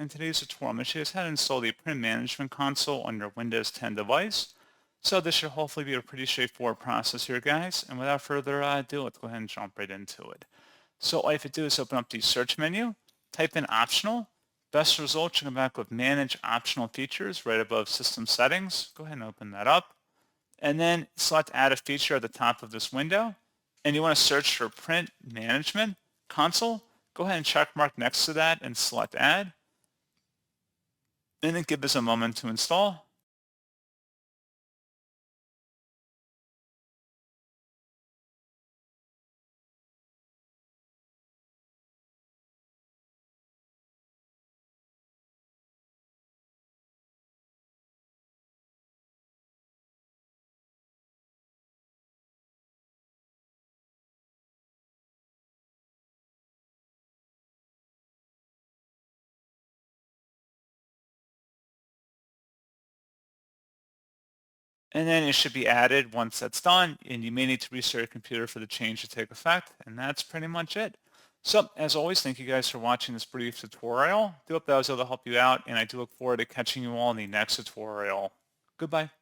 In today's tutorial, I'm going to show you how to install the print management console on your Windows 10 device. So this should hopefully be a pretty straightforward process here, guys. And without further ado, let's go ahead and jump right into it. So all you have to do is open up the search menu, type in optional. Best results, you come back with manage optional features right above system settings. Go ahead and open that up. And then select add a feature at the top of this window. And you want to search for print management console. Go ahead and check mark next to that and select add. And then give this a moment to install. And then it should be added once that's done, and you may need to restart your computer for the change to take effect, and that's pretty much it. So, as always, thank you guys for watching this brief tutorial. I do hope that was able to help you out, and I do look forward to catching you all in the next tutorial. Goodbye.